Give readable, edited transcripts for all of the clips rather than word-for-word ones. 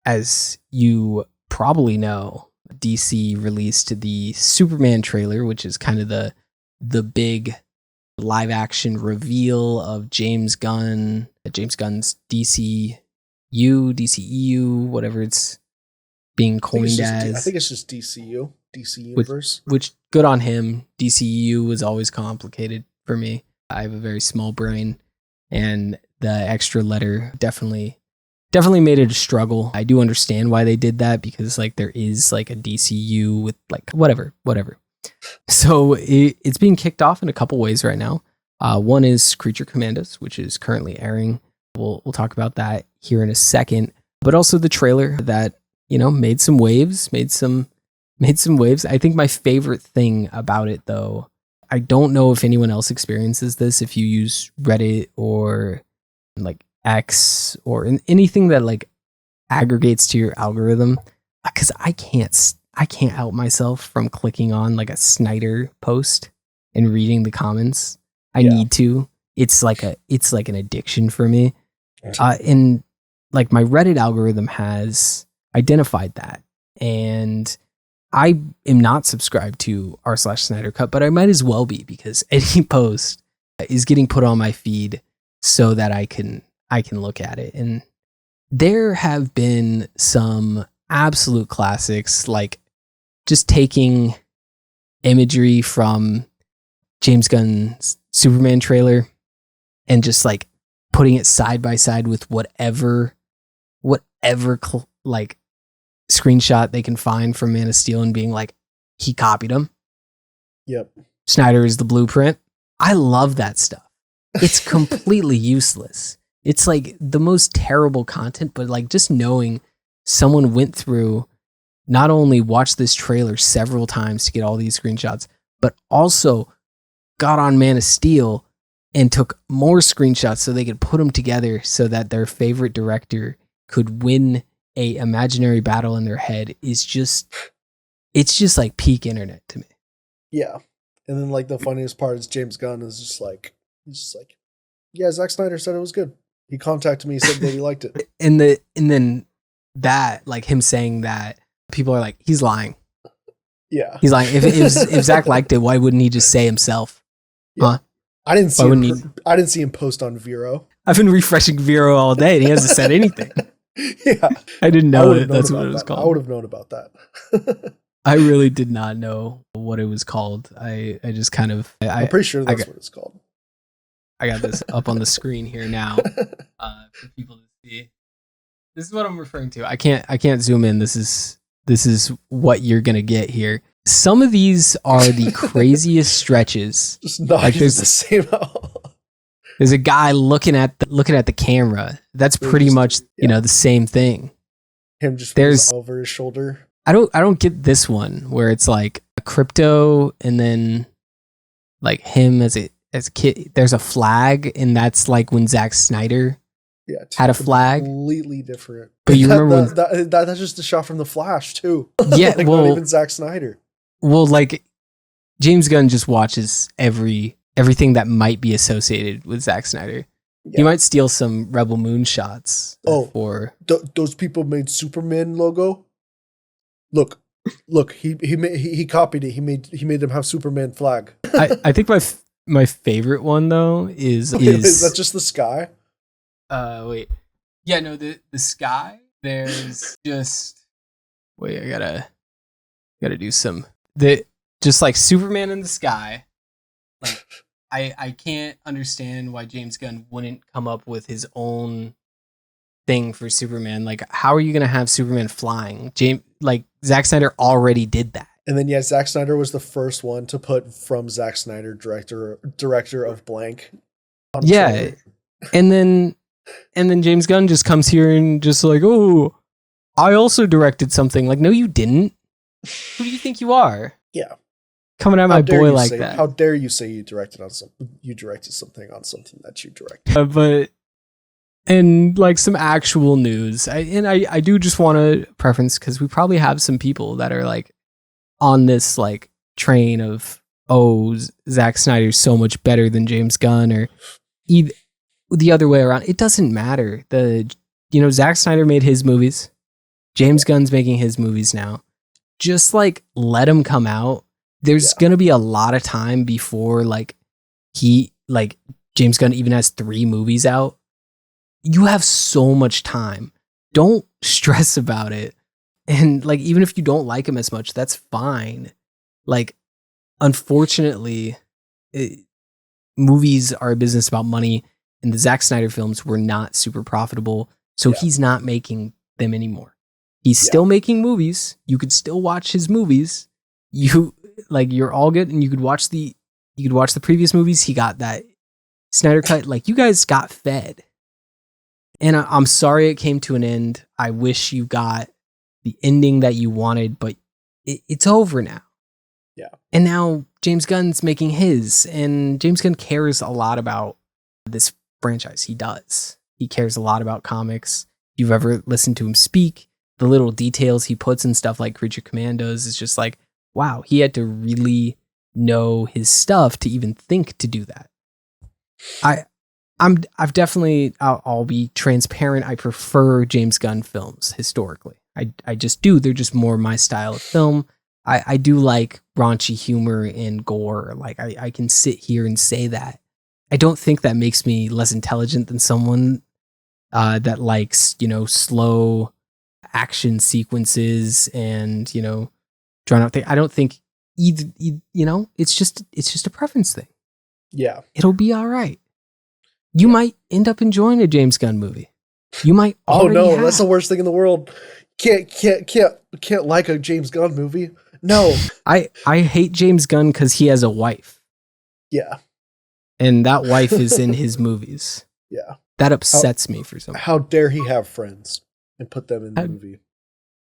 as you probably know, DC released the Superman trailer, which is kind of the big live action reveal of James Gunn's DCEU, whatever it's being coined as. I think it's just DCU, DC Universe. Which good on him. DCEU was always complicated for me. I have a very small brain, and the extra letter definitely made it a struggle. I do understand why they did that, because like there is like a DCU with like whatever. So it's being kicked off in a couple ways right now. One is Creature Commandos, which is currently airing. We'll talk about that here in a second. But also the trailer that, made some waves. I think my favorite thing about it, though, I don't know if anyone else experiences this, if you use Reddit or like X or anything that like aggregates to your algorithm, because I can't help myself from clicking on like a Snyder post and reading the comments. I need to. It's like an addiction for me. And like my Reddit algorithm has identified that, and I am not subscribed to r/Snyder Cut, but I might as well be, because any post is getting put on my feed so that I can look at it. And there have been some absolute classics, like just taking imagery from James Gunn's Superman trailer and just like putting it side by side with whatever like screenshot they can find from Man of Steel, and being like, he copied him. Yep. Snyder is the blueprint. I love that stuff. It's completely useless. It's like the most terrible content, but like just knowing someone went through, not only watched this trailer several times to get all these screenshots, but also got on Man of Steel and took more screenshots so they could put them together so that their favorite director could win a imaginary battle in their head it's just like peak internet to me. Yeah. And then like the funniest part is James Gunn is just like, yeah, Zack Snyder said it was good. He contacted me, said that he liked it. And then that, like him saying that, people are like, he's lying. Yeah. He's lying. If Zack liked it, why wouldn't he just say himself? Yeah. Huh? I didn't see him post on Vero. I've been refreshing Vero all day and he hasn't said anything. Yeah. I didn't know that's what it was called. I would have known about that. I really did not know what it was called. I just kind of... I'm pretty sure that's what it's called. I got this up on the screen here now for people to see. This is what I'm referring to. I can't zoom in. This is what you're gonna get here. Some of these are the craziest stretches. Just not like the same. There's a guy looking at the camera. That's pretty much the same thing. Him just there's over his shoulder. I don't get this one where it's like a crypto and then like him as a kid. There's a flag, and that's like when Zack Snyder had a flag. Completely different. But you remember that's just the shot from The Flash too. Yeah, like well, not even Zack Snyder. Well, like James Gunn just watches everything that might be associated with Zack Snyder. Yeah. He might steal some Rebel Moon shots. Those people made Superman logo. Look, he copied it. He made them have Superman flag. I think my favorite one though is that just the sky? Wait. Yeah, no, the sky. There's just wait, I gotta do some just like Superman in the sky. Like I can't understand why James Gunn wouldn't come up with his own thing for Superman. Like, how are you gonna have Superman flying? Zack Snyder already did that. And then Zack Snyder was the first one to put from Zack Snyder, director of blank. Yeah. And then James Gunn just comes here and just like, oh, I also directed something. Like, no, you didn't. Who do you think you are? Yeah. Coming at my boy like that. How dare you say you directed something on something that you directed? But and like some actual news. I do just want to preference, because we probably have some people that are like on this like train of, oh, Zack Snyder's so much better than James Gunn, or even the other way around. It doesn't matter. Zack Snyder made his movies. James Gunn's making his movies now. Just like let him come out. There's gonna be a lot of time before like James Gunn even has 3 movies out. You have so much time. Don't stress about it. And like even if you don't like him as much, that's fine. Like unfortunately, movies are a business about money, and the Zack Snyder films were not super profitable, so he's not making them anymore. He's still making movies. You could still watch his movies. You're all good, and you could watch the previous movies. He got that Snyder cut. Like you guys got fed, and I'm sorry it came to an end. I wish you got the ending that you wanted, but it's over now. Yeah. And now James Gunn's making his, and James Gunn cares a lot about this franchise. He does. He cares a lot about comics. If you've ever listened to him speak, the little details he puts in stuff like Creature Commandos is just like, wow, he had to really know his stuff to even think to do that. I'll be transparent. I prefer James Gunn films historically. I just do. They're just more my style of film. I do like raunchy humor and gore. Like I can sit here and say that. I don't think that makes me less intelligent than someone that likes, slow action sequences and, drawn out thing. I don't think either, it's just a preference thing. Yeah. It'll be all right. You might end up enjoying a James Gunn movie. You might already have. That's the worst thing in the world. Can't like a James Gunn movie. No. I hate James Gunn because he has a wife. Yeah. And that wife is in his movies. Yeah. That upsets me for some reason. How dare he have friends and put them in the movie?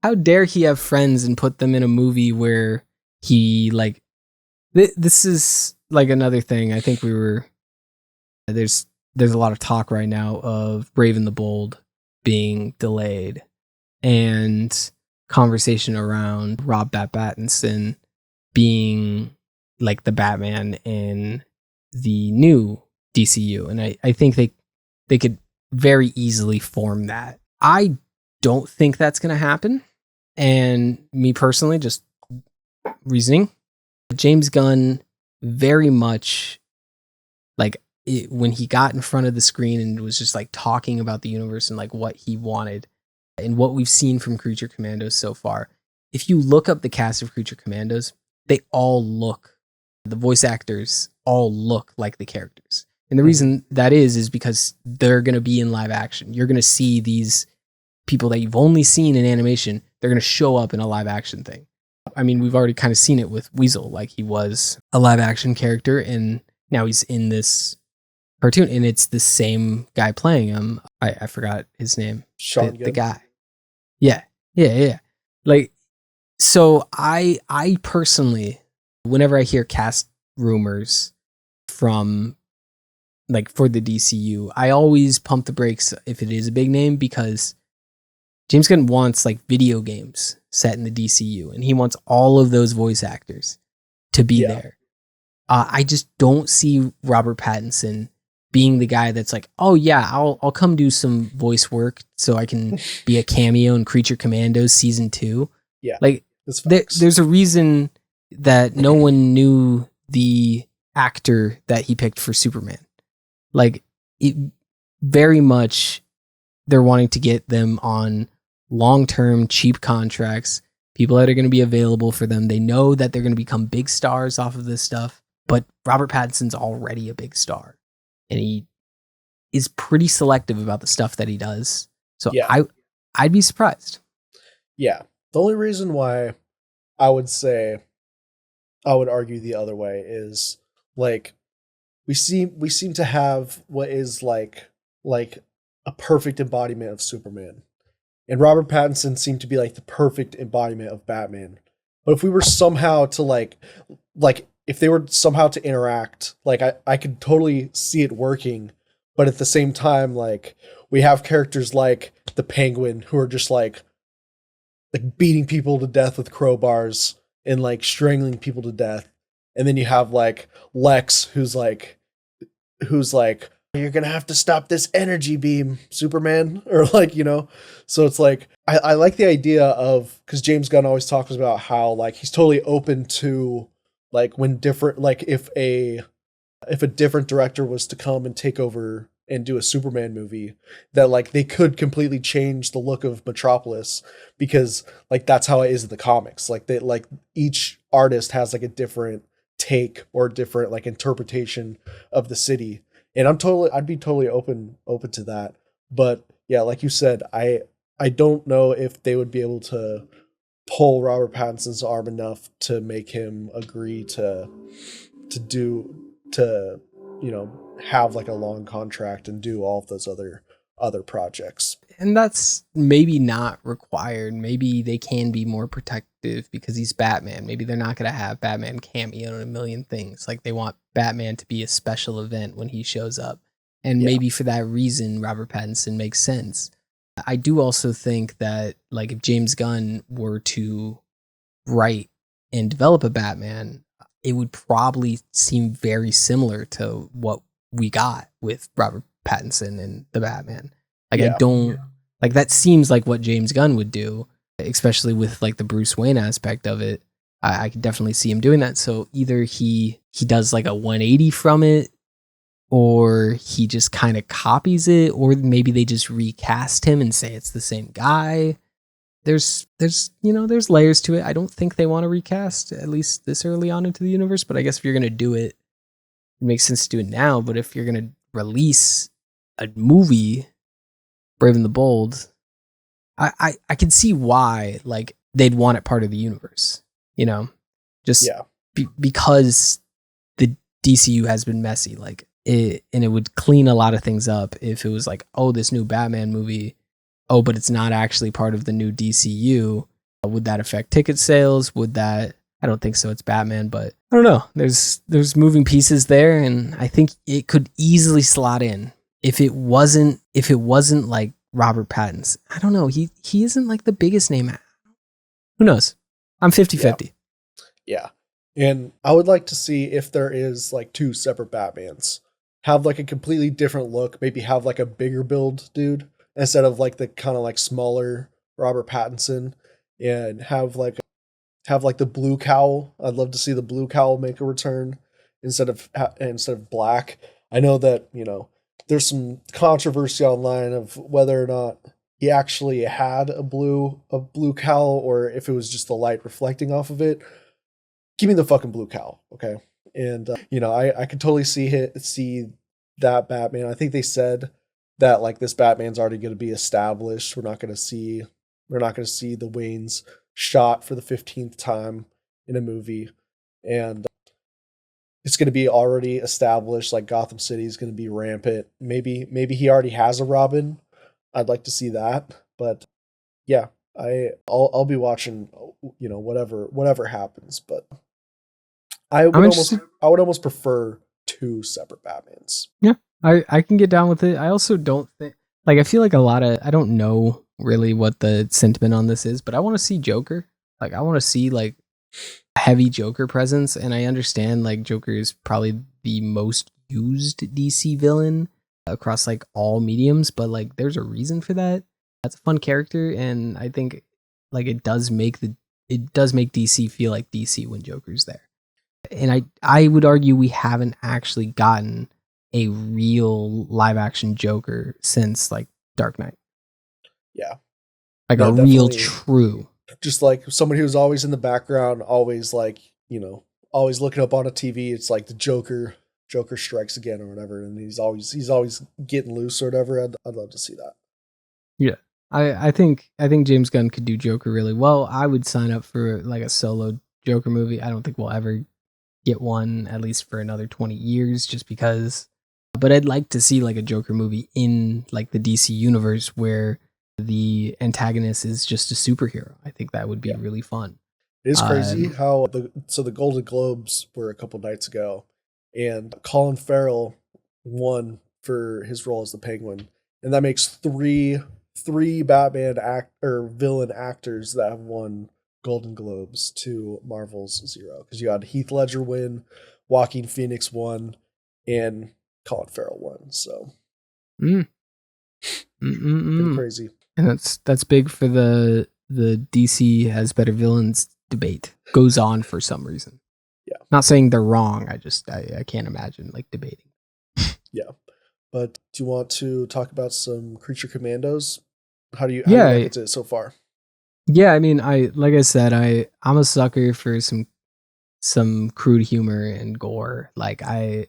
How dare he have friends and put them in a movie where he like this is like another thing. I think there's a lot of talk right now of Brave and the Bold being delayed and conversation around Robert Pattinson being like the Batman in the new DCU. And I think they could very easily form that. I don't think that's going to happen. And me personally, just reasoning, James Gunn very much when he got in front of the screen and was just like talking about the universe and like what he wanted and what we've seen from Creature Commandos so far. If you look up the cast of Creature Commandos, the voice actors all look like the characters. And the reason that is because they're going to be in live action. You're going to see these people that you've only seen in animation. They're going to show up in a live action thing. I mean, we've already kind of seen it with Weasel. Like he was a live action character and now he's in this cartoon and it's the same guy playing him. I forgot his name. Sean the guy. Yeah. Like, so I personally, whenever I hear cast rumors from like for the DCU, I always pump the brakes if it is a big name because James Gunn wants like video games set in the DCU and he wants all of those voice actors to be there. I just don't see Robert Pattinson being the guy that's like, oh yeah, I'll come do some voice work so I can be a cameo in Creature Commandos season 2. Yeah. Like there's a reason that no one knew the actor that he picked for Superman. Like it very much they're wanting to get them on long-term cheap contracts, people that are going to be available for them. They know that they're going to become big stars off of this stuff, but Robert Pattinson's already a big star and he is pretty selective about the stuff that he does. So I'd be surprised. Yeah. The only reason why I would argue the other way is like we seem to have what is like a perfect embodiment of Superman. And Robert Pattinson seemed to be like the perfect embodiment of Batman. But if we were somehow to like if they were somehow to interact, like I could totally see it working. But at the same time, like we have characters like the Penguin who are just like beating people to death with crowbars and like strangling people to death. And then you have like Lex who's like you're gonna have to stop this energy beam, Superman, or like, so it's like I like the idea of, because James Gunn always talks about how like he's totally open to like when different, like if a different director was to come and take over and do a Superman movie, that like they could completely change the look of Metropolis, because like that's how it is in the comics. Like they, like each artist has like a different take or different like interpretation of the city. And I'd be totally open to that. But yeah, like you said, I don't know if they would be able to pull Robert Pattinson's arm enough to make him agree to have like a long contract and do all of those other projects. And that's maybe not required. Maybe they can be more protective because he's Batman. Maybe they're not going to have Batman cameo in a million things. Like they want Batman to be a special event when he shows up. And maybe for that reason, Robert Pattinson makes sense. I do also think that like if James Gunn were to write and develop a Batman, it would probably seem very similar to what we got with Robert Pattinson and the Batman. Like I don't like that seems like what James Gunn would do, especially with like the Bruce Wayne aspect of it. I could definitely see him doing that. So either he does like a 180 from it, or he just kind of copies it, or maybe they just recast him and say it's the same guy. There's layers to it. I don't think they want to recast, at least this early on into the universe, but I guess if you're going to do it, it makes sense to do it now. But if you're going to release a movie, Brave and the Bold, I can see why like they'd want it part of the universe, just because the DCU has been messy, like it, and it would clean a lot of things up if it was like, oh, this new Batman movie, oh, but it's not actually part of the new DCU. Would that affect ticket sales? Would that? I don't think so. It's Batman, but I don't know. There's moving pieces there, and I think it could easily slot in if it wasn't like Robert Pattinson. I don't know. He isn't like the biggest name. Who knows? I'm 50-50. Yeah. And I would like to see if there is like two separate Batmans. Have like a completely different look. Maybe have like a bigger build dude instead of like the kind of like smaller Robert Pattinson, and have like the blue cowl. I'd love to see the blue cowl make a return instead of black. I know that, there's some controversy online of whether or not he actually had a blue cowl or if it was just the light reflecting off of it. Give me the fucking blue cowl, okay? And I could totally see that Batman. I think they said that like this Batman's already going to be established. We're not going to see the Waynes shot for the 15th time in a movie, and it's going to be already established. Like Gotham City is going to be rampant. Maybe he already has a Robin. I'd like to see that, but yeah, I'll be watching. Whatever happens, but I would almost prefer two separate Batmans. Yeah, I can get down with it. I also don't think, like, I feel like I don't know really what the sentiment on this is, but I want to see Joker. Like, I want to see like heavy Joker presence, and I understand like Joker is probably the most used DC villain across like all mediums, but like there's a reason for that. That's a fun character, and I think like it does make DC feel like DC when Joker's there. And I would argue we haven't actually gotten a real live action Joker since like Dark Knight. Yeah. Like a real true. Just like somebody who's always in the background, always like, always looking up on a TV. It's like the Joker strikes again or whatever. And he's always getting loose or whatever. I'd love to see that. Yeah. I think James Gunn could do Joker really well. I would sign up for like a solo Joker movie. I don't think we'll ever get one, at least for another 20 years, just because. But I'd like to see like a Joker movie in like the DC universe where the antagonist is just a superhero. I think that would be really fun. It is crazy how the Golden Globes were a couple nights ago, and Colin Farrell won for his role as the Penguin, and that makes three Batman villain actors that have won Golden Globes to Marvel's zero. Because you had Heath Ledger win, Joaquin Phoenix won, and Colin Farrell one. So Mm. pretty crazy. And that's big for the DC has better villains debate. Goes on for some reason. Yeah. Not saying they're wrong. I can't imagine like debating. Yeah. But do you want to talk about some Creature Commandos? How do you like it so far? Yeah, I mean, like I said, I'm a sucker for some crude humor and gore. Like I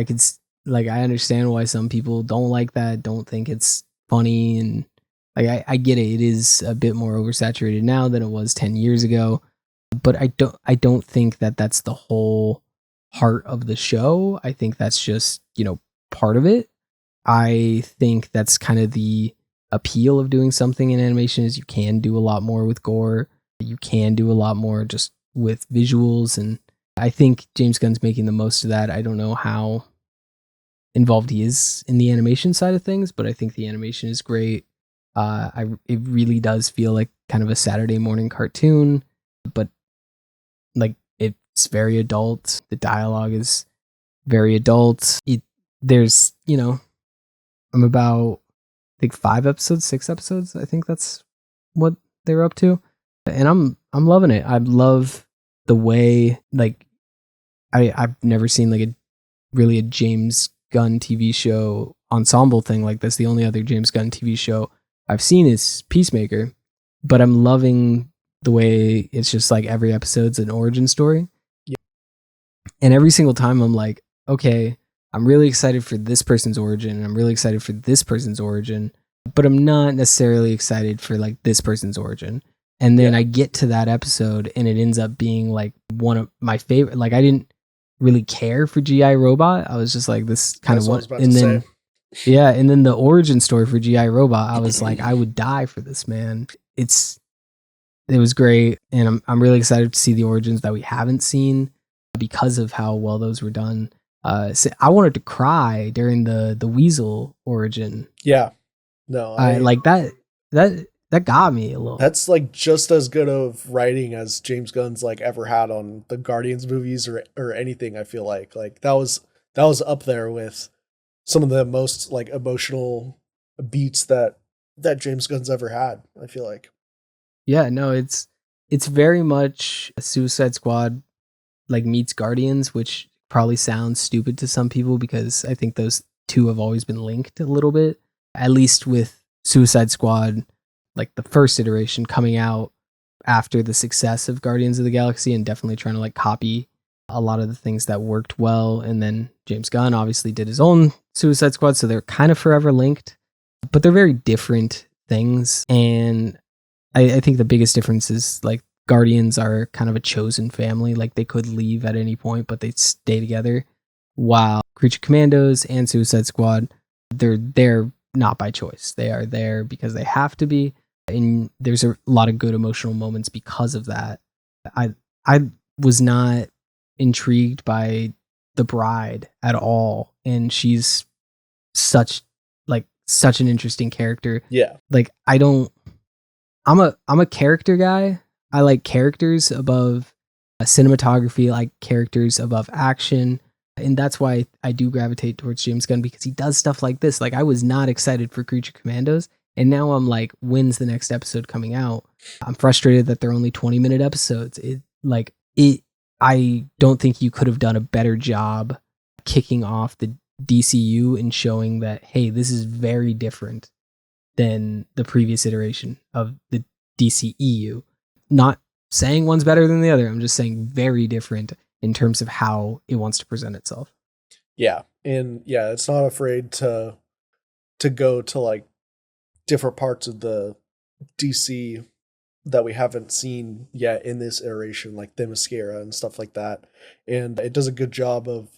could like I understand why some people don't like that, don't think it's funny, and like I get it. It is a bit more oversaturated now than it was 10 years ago, but I don't think that that's the whole heart of the show. I think that's just, part of it. I think that's kind of the appeal of doing something in animation is you can do a lot more with gore. You can do a lot more just with visuals, and I think James Gunn's making the most of that. I don't know how involved he is in the animation side of things, but I think the animation is great. It really does feel like kind of a Saturday morning cartoon, but like it's very adult. The dialogue is very adult. There's, I'm about I think 5 episodes, 6 episodes. I think that's what they're up to. And I'm loving it. I love the way like I've never seen like a James Gunn TV show ensemble thing like this. The only other James Gunn TV show I've seen is Peacemaker, but I'm loving the way it's just like every episode's an origin story. Yeah. And every single time I'm like, okay, I'm really excited for this person's origin, and I'm really excited for this person's origin, but I'm not necessarily excited for like this person's origin. And then I get to that episode and it ends up being like one of my favorite. Like I didn't really care for GI Robot. I was just like this kind of what, and then yeah, and then the origin story for GI Robot, I was like, I would die for this, man. It was great, and I'm really excited to see the origins that we haven't seen because of how well those were done. So I wanted to cry during the Weasel origin. Yeah, no, I like that got me a little. That's like just as good of writing as James Gunn's like ever had on the Guardians movies or anything. I feel like that was up there with some of the most like emotional beats that James Gunn's ever had. I feel like. Yeah, no, it's very much a Suicide Squad like meets Guardians, which probably sounds stupid to some people because I think those two have always been linked a little bit. At least with Suicide Squad, like the first iteration coming out after the success of Guardians of the Galaxy and definitely trying to like copy a lot of the things that worked well. And then James Gunn obviously did his own Suicide Squad, so they're kind of forever linked, but they're very different things. And I think the biggest difference is like Guardians are kind of a chosen family. Like they could leave at any point, but they stay together. While Creature Commandos and Suicide Squad, they're not by choice. They are there because they have to be. And there's a lot of good emotional moments because of that. I was not intrigued by the Bride at all, and she's such an interesting character. Yeah. Like I'm a character guy. I like characters above cinematography, I like characters above action. And that's why I do gravitate towards James Gunn, because he does stuff like this. Like I was not excited for Creature Commandos, and now I'm like, when's the next episode coming out? I'm frustrated that they're only 20-minute episodes. I don't think you could have done a better job kicking off the DCU and showing that, hey, this is very different than the previous iteration of the DCEU. Not saying one's better than the other. I'm just saying very different in terms of how it wants to present itself. Yeah. And yeah, it's not afraid to go to like different parts of the DC that we haven't seen yet in this iteration, like Themyscira and stuff like that. And it does a good job of,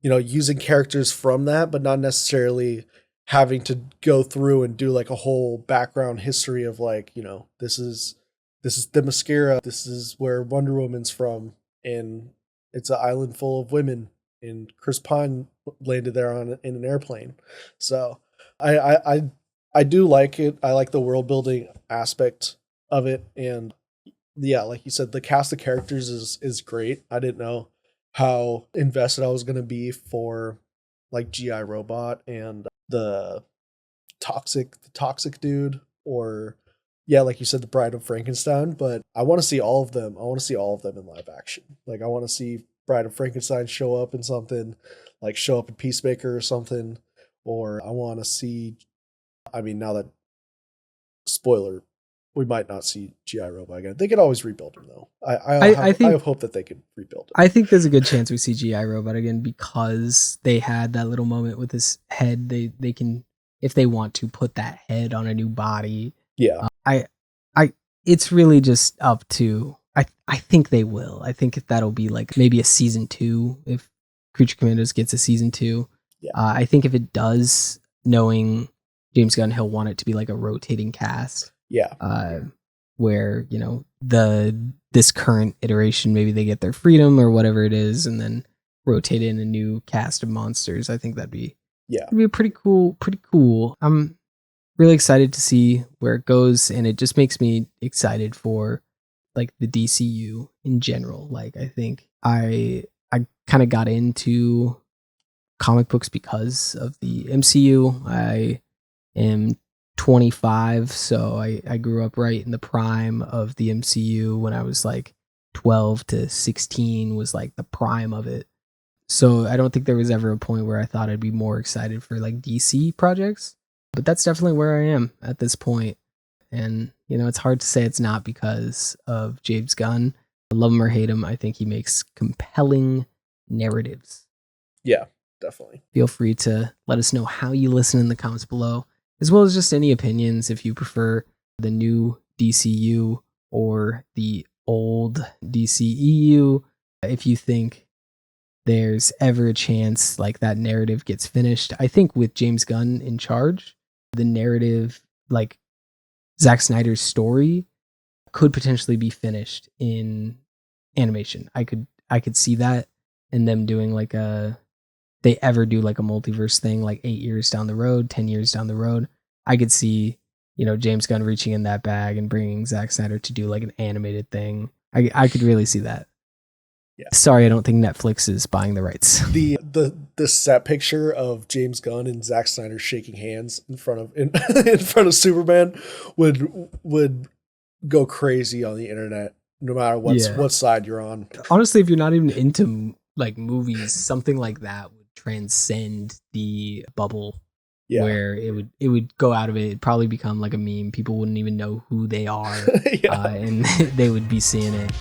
using characters from that, but not necessarily having to go through and do like a whole background history of like, this is Themyscira, this is where Wonder Woman's from, and it's an island full of women, and Chris Pine landed there in an airplane. So I do like it. I like the world building aspect of it, and yeah, like you said, the cast of characters is great. I didn't know how invested I was going to be for like GI Robot and the toxic dude, or yeah, like you said, the Bride of Frankenstein. But I want to see all of them. I want to see all of them in live action. Like I want to see Bride of Frankenstein show up in something, like show up in Peacemaker or something, or I want to see. I mean, now that spoiler, we might not see GI Robot again. They could always rebuild him though. I have hope that they could rebuild him. I think there's a good chance we see GI Robot again because they had that little moment with his head. They can, if they want to, put that head on a new body. Yeah. It's really just up to. I think they will. I think that'll be like maybe a season 2 if Creature Commandos gets a season 2. Yeah. I think if it does, knowing James Gunn, he'll want it to be like a rotating cast. Yeah. Where, you know, this current iteration, maybe they get their freedom or whatever it is, and then rotate in a new cast of monsters. I think that'd be pretty cool. I'm really excited to see where it goes, and it just makes me excited for like the DCU in general. Like I think I kind of got into comic books because of the MCU. I am 25, so I grew up right in the prime of the MCU when I was like 12 to 16 was like the prime of it. So I don't think there was ever a point where I thought I'd be more excited for like DC projects, but that's definitely where I am at this point. And, you know, it's hard to say it's not because of James Gunn. I love him or hate him. I think he makes compelling narratives. Yeah, definitely. Feel free to let us know how you listen in the comments below, as well as just any opinions if you prefer the new DCU or the old DCEU. If you think there's ever a chance like that narrative gets finished. I think with James Gunn in charge, the narrative, like Zack Snyder's story, could potentially be finished in animation. I could see that, and them doing like they ever do like a multiverse thing like 8 years down the road, 10 years down the road. I could see, you know, James Gunn reaching in that bag and bringing Zack Snyder to do like an animated thing. I could really see that. Yeah. Sorry, I don't think Netflix is buying the rights. The set picture of James Gunn and Zack Snyder shaking hands in front of Superman would go crazy on the internet, no matter what side you're on. Honestly, if you're not even into like movies, something like that would transcend the bubble. Yeah. Where it would go out of it. It'd probably become like a meme. People wouldn't even know who they are, and they would be seeing it.